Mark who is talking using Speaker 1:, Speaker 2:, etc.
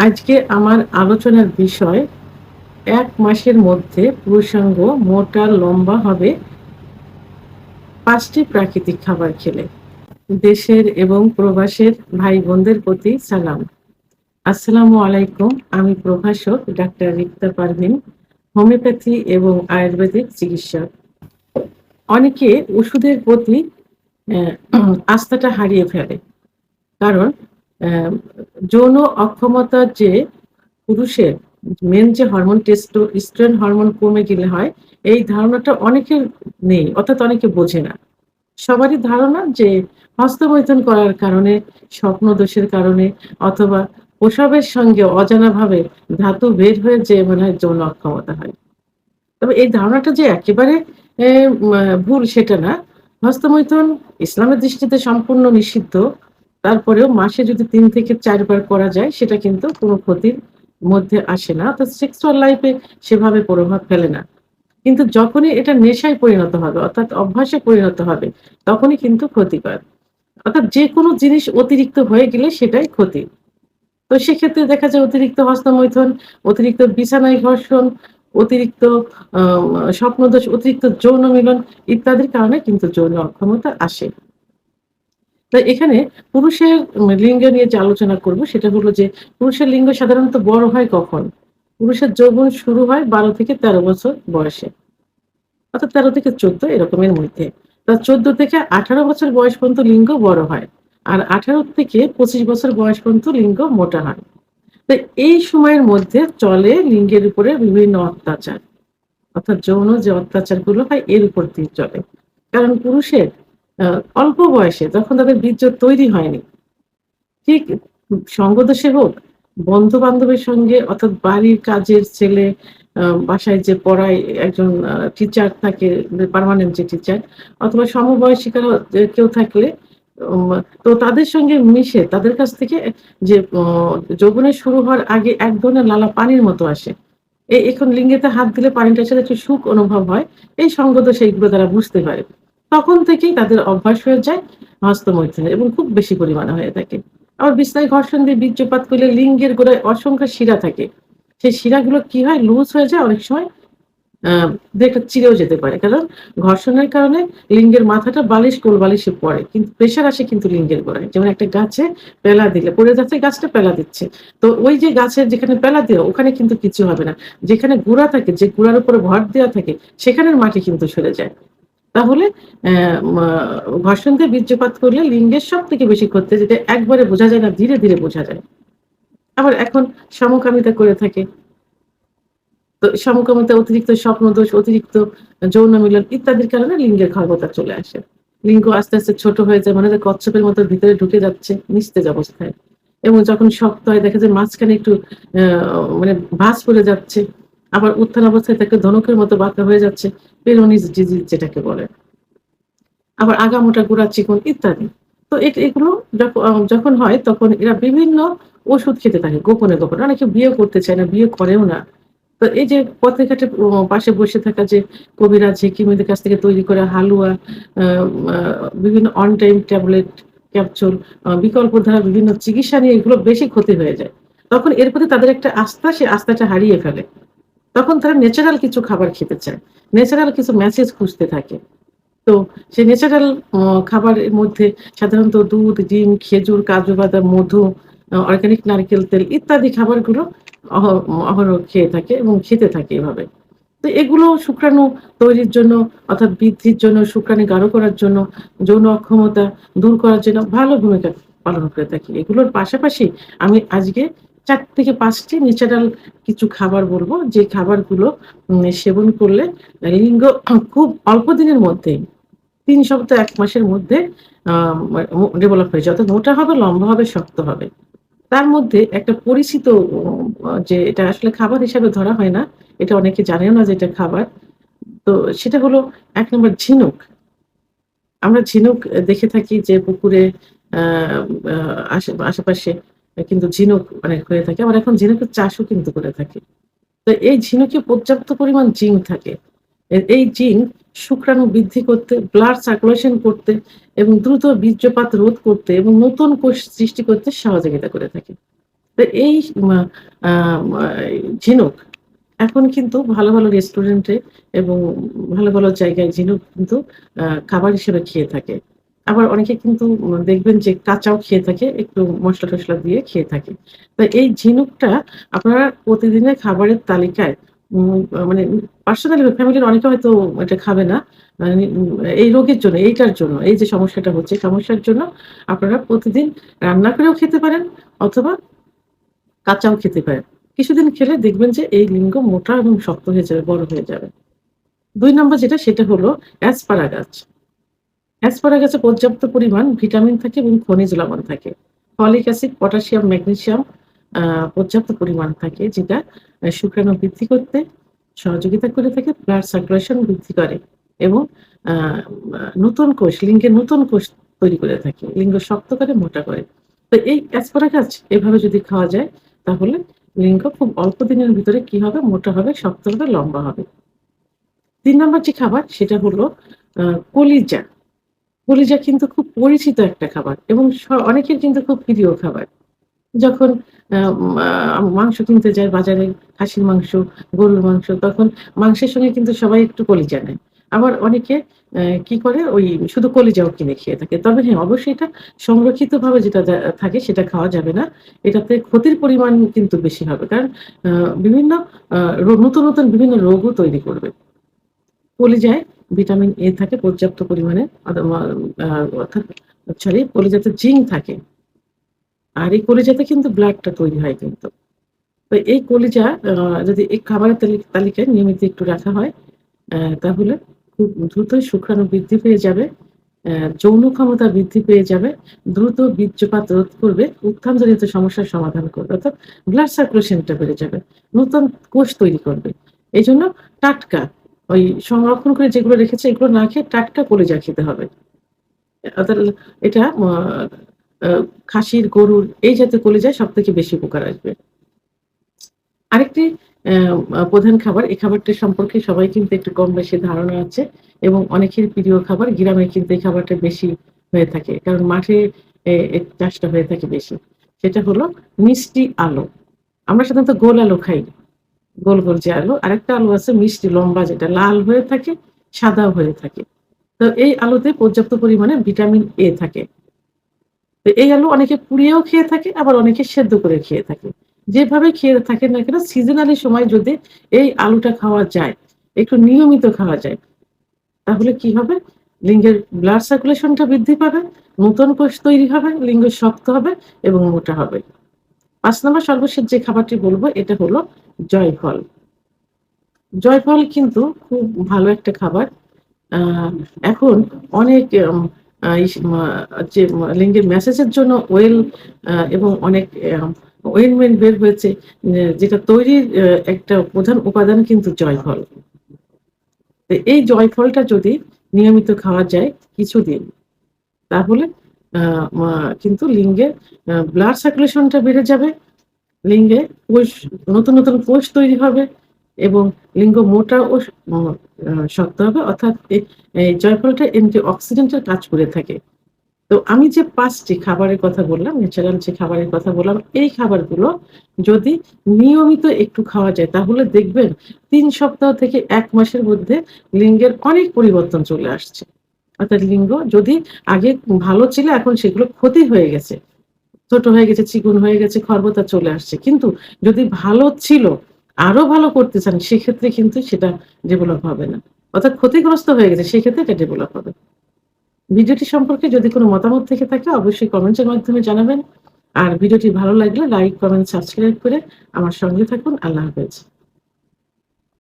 Speaker 1: আজকে আমার আলোচনার বিষয় ১ মাসের মধ্যে পুরুষাঙ্গ মোটা লম্বা হবে ৫ টি প্রাকৃতিক খাবার খেলে। দেশের এবং প্রবাসের ভাই-বোনদের প্রতি সালাম। আসসালামু আলাইকুম। আমি প্রভাষক ডাক্তার রিক্তা পারভীন, হোমিওপ্যাথি এবং আয়ুর্বেদিক চিকিৎসক। অনেকে ওষুধের প্রতি আস্থাটা হারিয়ে ফেলে। কারণ অ্যা যৌন অক্ষমতার যে পুরুষের মেন যে হরমোন টেস্টোস্টেরন হরমোন কমে গেলে হয়, এই ধারণাটা অনেকের নেই। অর্থাৎ অনেকে বোঝে না। সবারই ধারণা যে হস্তমৈথুন করার কারণে, স্বপ্নদোষের কারণে অথবা প্রসবের সঙ্গে অজানাভাবে ধাতু বের হয়ে যেয়ে মনে হয় যৌন অক্ষমতা হয়। তবে এই ধারণাটা যে একেবারে এ ভুল সেটা না। হস্তমৈথুন ইসলামের দৃষ্টিতে সম্পূর্ণ নিষিদ্ধ। তারপরেও মাসে যদি ৩ থেকে ৪ বার করা যায় সেটা কিন্তু কোনো ক্ষতির মধ্যে আসে না। অর্থাৎ সেক্সুয়াল লাইফ এ সেভাবে প্রভাব ফেলে না। কিন্তু যখনই এটা নেশায় পরিণত হবে অর্থাৎ অভ্যাসে পরিণত হবে তখনই কিন্তু ক্ষতিকর। অর্থাৎ যেকোনো জিনিস অতিরিক্ত হয়ে গেলে সেটাই ক্ষতি। তো সেক্ষেত্রে দেখা যায় অতিরিক্ত হস্তমৈথুন, অতিরিক্ত বিছানায় ঘর্ষণ, অতিরিক্ত আ স্বপ্নদোষ, অতিরিক্ত যৌন মিলন ইত্যাদির কারণে কিন্তু যৌন অক্ষমতা আসে। তো এখানে পুরুষের লিঙ্গ নিয়ে যে আলোচনা করব সেটা হলো যে পুরুষের লিঙ্গ সাধারণত বড় হয় কখন? পুরুষের যৌবন শুরু হয় ১২ থেকে ১৩ বছর বয়সে। অর্থাৎ ১৩ থেকে ১৪ এরকমের মধ্যে। ১৪ থেকে ১৮ বছর বয়স পর্যন্ত লিঙ্গ বড় হয়। আর ১৮ থেকে ২৫ বছর বয়স পর্যন্ত লিঙ্গ মোটা হয়। তো এই সময়ের মধ্যে চলে লিঙ্গের উপরে বিভিন্ন অত্যাচার। অর্থাৎ যৌন যে অত্যাচারগুলো হয় এর উপর দিয়ে চলে। কারণ পুরুষের আ অল্প বয়সে যখন তাদের বীর্য তৈরি হয়নি, ঠিক সঙ্গদোষে হোক, বন্ধু-বান্ধবের সঙ্গে অর্থাৎ বাড়ির কাজের ছেলে বাসায় যে পড়ায় একজন টিচার থাকে পার্মানেন্ট যে টিচার অথবা সমবয়সী কারো যে কেউ থাকলে উম তো তাদের সঙ্গে মিশে তাদের কাছ থেকে যে যৌবনের শুরু হওয়ার আগে এক ধরনের লালা পানির মতো আসে। এখন লিঙ্গেতে হাত দিলে পানিটার সাথে একটু সুখ অনুভব হয়। এই সঙ্গদোষ এইগুলো তারা বুঝতে পারে। তখন থেকেই তাদের অভ্যাস হয়ে যায় হস্তমৈথুনের এবং খুব বেশি পরিমাণে হয়ে থাকে। আবার বিছনায় ঘর্ষণ দিয়ে বীর্যপাত করলে লিঙ্গের গোড়ায় অসংখ্য শিরা থাকে। সেই শিরাগুলো কি হয় লুজ হয়ে যায় অনেক সময় আ ২-১ টা চিরেও যেতে পারে। কারণ ঘর্ষণের কারণে লিঙ্গের মাথাটা বালিশ কোল বালিশে পড়ে। কিন্তু প্রেশার আসে কিন্তু লিঙ্গের গোড়ায়। যেমন একটা গাছে পেলা দিলে পড়ে যাচ্ছে গাছটা পেলা দিচ্ছে। তো ওই যে গাছের যেখানে পেলা দেওয়া ওখানে কিন্তু কিছু হবে না। যেখানে গুড়া থাকে যে গুড়ার উপরে ভর দেওয়া থাকে সেখানের মাটি কিন্তু সরে যায়। তাহলে অ্যা মা ঘর্ষণ দিয়ে বীর্যপাত করলে লিঙ্গের সবথেকে বেশি ক্ষতি যেটা একবারে বোঝা যায় না ধীরে, ধীরে বোঝা যায়। আবার এখন সমকামিতা করে থাকে। তো সমকামিতা, অতিরিক্ত স্বপ্নদোষ, অতিরিক্ত যৌন মিলন ইত্যাদির কারণে লিঙ্গের খর্বতা চলে আসে। লিঙ্গ আস্তে, আস্তে ছোট হয়ে যায়। মনে হয় কচ্ছপের মতো ভিতরে ঢুকে যাচ্ছে নিস্তেজ অবস্থায়। এবং যখন শক্ত হয় দেখা যায় মাঝখানে একটু আ মানে ভাঁজ পড়ে যাচ্ছে। আবার উত্থান অবস্থায় থাকে ধনুকের মতো বাঁকা হয়ে যাচ্ছে। পেরোনিস ডিজিজ যেটাকে বলে। আবার আগামোটা, গোড়া চিকন ইত্যাদি। তো এগুলো যখন হয় তখন এরা বিভিন্ন ওষুধ খেতে থাকে গোপনে, গোপনে। অনেকে বিয়েও করতে চায় না, বিয়ে করেও না। তো এই যে পথে ঘাটে পাশে বসে থাকা যে কবিরাজ, হেকিমদের কাছ থেকে তৈরি করা হালুয়া, আ আ বিভিন্ন অন টাইম ট্যাবলেট, ক্যাপসুল, বিকল্প ধারা বিভিন্ন চিকিৎসা নিয়ে এগুলো বেশি ক্ষতি হয়ে যায়। তখন এর প্রতি তাদের একটা আস্থা, সে আস্থাটা হারিয়ে ফেলে। তখন তারা ন্যাচারাল কিছু খাবার খেতে চায়। ন্যাচারাল কিছু মেসেজ খুঁজতে থাকে। তো সেই ন্যাচারাল অ খাবারের মধ্যে সাধারণত দুধ, ডিম, খেজুর, কাজু বাদাম, মধু, অর্গানিক নারকেল তেল ইত্যাদি খাবারগুলো অহ অহরহ খেয়ে থাকে এবং খেতে থাকে এভাবে। তো এগুলো শুক্রাণু তৈরির জন্য অর্থাৎ বৃদ্ধির জন্য, শুক্রাণু গাঢ় করার জন্য, যৌন অক্ষমতা দূর করার জন্য ভালো ভূমিকা পালন করে থাকে। এগুলোর পাশাপাশি আমি আজকে ৪ থেকে ৫ টি ন্যাচারাল কিছু খাবার বলব, যে খাবারগুলো সেবন করলে লিঙ্গ খুব অল্প দিনের মধ্যেই ৩ সপ্তাহ ১ মাসের মধ্যে আ ডেভেলপ হয়ে যায়। অর্থাৎ মোটা হবে, লম্বা হবে, শক্ত হবে। তার মধ্যে একটা পরিচিত যে এটা আসলে খাবার হিসাবে ধরা হয় না। এটা অনেকে জানেও না যে এটা খাবার। তো সেটা হলো ১ নম্বর ঝিনুক। আমরা ঝিনুক দেখে থাকি যে পুকুরে আ আ আশেপাশে কিন্তু ঝিনুক অনেক হয়ে থাকে। আবার এখন ঝিনুকের চাষও কিন্তু করে থাকে। তো এই ঝিনুকে পর্যাপ্ত পরিমাণ জিঙ্ক থাকে। এই জিঙ্ক শুক্রাণু বৃদ্ধি করতে, ব্লাড সার্কুলেশন করতে এবং দ্রুত বীর্যপাত রোধ করতে এবং নতুন কোষ সৃষ্টি করতে সহযোগিতা করে থাকে। তো তো এই মা আ মা ঝিনুক এখন কিন্তু ভালো, ভালো রেস্টুরেন্টে এবং ভালো, ভালো জায়গায় ঝিনুক কিন্তু খাবার হিসেবে খেয়ে থাকে। আবার অনেকে কিন্তু দেখবেন যে কাঁচাও খেয়ে থাকে, একটু মসলা-টসলা দিয়ে খেয়ে থাকে। তো এই ঝিনুকটা আপনারা প্রতিদিনের খাবারের তালিকায় মানে পার্সোনালি ফ্যামিলির অনেকে হয়তো এটা খাবে না। মানে এই রোগের জন্য, এইটার জন্য, এই যে সমস্যাটা হচ্ছে, সমস্যার জন্য আপনারা প্রতিদিন রান্না করেও খেতে পারেন অথবা কাঁচাও খেতে পারেন। কিছুদিন খেলে দেখবেন যে এই লিঙ্গ মোটা এবং শক্ত হয়ে যাবে, বড় হয়ে যাবে। ২ নাম্বার যেটা সেটা হলো অ্যাসপারাগাস। অ্যাসপারাগাসে পর্যাপ্ত পরিমাণ ভিটামিন থাকে এবং খনিজ লবণ থাকে। ফলিক অ্যাসিড, পটাশিয়াম, ম্যাগনেসিয়াম আ পর্যাপ্ত পরিমাণ থাকে যেটা শুক্রাণু বৃদ্ধি করতে সহযোগিতা করে থাকে, ব্লাড সার্কুলেশন বৃদ্ধি করে এবং আ আ নতুন কোষ, লিঙ্গের নতুন কোষ তৈরি করে থাকে। লিঙ্গ শক্ত করে, মোটা করে। তো এই অ্যাসপারাগাস এভাবে যদি খাওয়া যায় তাহলে লিঙ্গ খুব অল্প দিনের ভিতরে কি হবে? মোটা হবে, শক্ত হবে, লম্বা হবে। ৩ নাম্বার যে খাবার সেটা হলো আ কলিজা। কলিজা কিন্তু খুব পরিচিত একটা খাবার এবং অনেকের কিন্তু খুব প্রিয় খাবার। যখন মাংস কিনতে যায় বাজারে খাসির মাংস, গরুর মাংস তখন মাংসের সঙ্গে কিন্তু সবাই একটু কলিজা নেয়। আবার অনেকে কি করে ওই শুধু কলিজাও কিনে খেয়ে থাকে। তবে হ্যাঁ, অবশ্যই এটা সংরক্ষিতভাবে যেটা থাকে সেটা খাওয়া যাবে না। এটাতে ক্ষতির পরিমাণ কিন্তু বেশি হবে। কারণ আ বিভিন্ন আ নতুন, নতুন বিভিন্ন রোগও তৈরি করবে। কলিজায় ভিটামিন এ থাকে পর্যাপ্ত পরিমাণে আ অর্থাৎ কলিজাতে জিঙ্ক থাকে। আর এই কলিজাতে কিন্তু ব্লাডটা তৈরি হয় কিন্তু। তো এই কলিজা যদি এই খাবারের তালিকায় নিয়মিত একটু রাখা হয়, তাহলে খুব দ্রুতই শুক্রাণু বৃদ্ধি পেয়ে যাবে, যৌন ক্ষমতা বৃদ্ধি পেয়ে যাবে, দ্রুত বীর্যপাত রোধ করবে, উত্থানজনিত সমস্যার সমাধান করবে। অর্থাৎ ব্লাড সার্কুলেশনটা বেড়ে যাবে। নতুন কোষ তৈরি করবে। এজন্য টাটকা ওই সংরক্ষণ করে যেগুলো রেখেছে এগুলো না খেয়ে টাটকা কলিজা খেতে হবে। অর্থাৎ এটা আ খাসির, গরুর এই জাতীয় কলিজায় সবথেকে বেশি উপকার আসবে। আরেকটি অ্যা প্রধান খাবার, এই খাবারটি সম্পর্কে সবাই কিন্তু একটু কম বেশি ধারণা আছে এবং অনেকের প্রিয় খাবার। গ্রামে কিন্তু এই খাবারটা বেশি হয়ে থাকে। কারণ মাঠে এর চাষটা হয়ে থাকে বেশি। সেটা হলো মিষ্টি আলু। আমরা সাধারণত গোল আলু খাই। গোল, গোল যে আলু। আরেকটা আলু আছে মিষ্টি লম্বা যেটা লাল হয়ে থাকে, সাদাও হয়ে থাকে। তো এই আলুতে পর্যাপ্ত পরিমাণে ভিটামিন এ থাকে। তো এই আলু অনেকে পুড়িয়েও খেয়ে থাকে, আবার অনেকে সেদ্ধ করে খেয়ে থাকে। যেভাবে খেয়ে থাকেন না কেন সিজনালি সময় যদি এই আলুটা খাওয়া যায়, একটু নিয়মিত খাওয়া যায়, তাহলে কি হবে? লিঙ্গের ব্লাড সার্কুলেশন টা বৃদ্ধি পাবে, নতুন কোষ তৈরি হবে, লিঙ্গ শক্ত হবে এবং মোটা হবে। ৫ নাম্বার সর্বশেষ যে খাবারটি বলব এটা হলো জয়ফল। জয়ফল কিন্তু খুব ভালো একটা খাবার। আ এখন অনেক এম আ ইস মা যে লিঙ্গের মেসেজের জন্য এবং অনেক ওয়েলমেন্ট বের হয়েছে যেটা তৈরির একটা প্রধান উপাদান কিন্তু জয়ফল। তো এই জয়ফলটা যদি নিয়মিত খাওয়া যায় কিছুদিন তাহলে আ মা কিন্তু লিঙ্গের ব্লাড সার্কুলেশন টা বেড়ে যাবে। লিঙ্গে কোষ নতুন, নতুন কোষ তৈরি হবে এবং লিঙ্গ মোটা ও স ম শক্ত হবে। অর্থাৎ এই জয়ফলটা অ্যান্টি-অক্সিডেন্ট এর কাজ করে থাকে। তো আমি যে ৫ টি খাবারের কথা বললাম, ন্যাচারাল যে খাবারের কথা বললাম, এই খাবারগুলো যদি নিয়মিত একটু খাওয়া যায় তাহলে দেখবেন ৩ সপ্তাহ থেকে ১ মাসের মধ্যে লিঙ্গের অনেক পরিবর্তন চলে আসছে। অর্থাৎ লিঙ্গ যদি আগে ভালো ছিল এখন সেগুলো ক্ষতি হয়ে গেছে। ছোট হয়ে গেছে, চিকন হয়ে গেছে, খর্বতা চলে আসছে। কিন্তু যদি ভালো ছিল, আরো ভালো করতে চান সেক্ষেত্রে কিন্তু সেটা ডেভেলপ হবে না। অর্থাৎ ক্ষতিগ্রস্ত হয়ে গেছে সেক্ষেত্রে এটা ডেভেলপ হবে। ভিডিওটি সম্পর্কে যদি কোনো মতামত থেকে থাকে অবশ্যই কমেন্টের মাধ্যমে জানাবেন। আর ভিডিওটি ভালো লাগলে লাইক, কমেন্ট, সাবস্ক্রাইব করে আমার সঙ্গে থাকুন। আল্লাহ হাফেজ।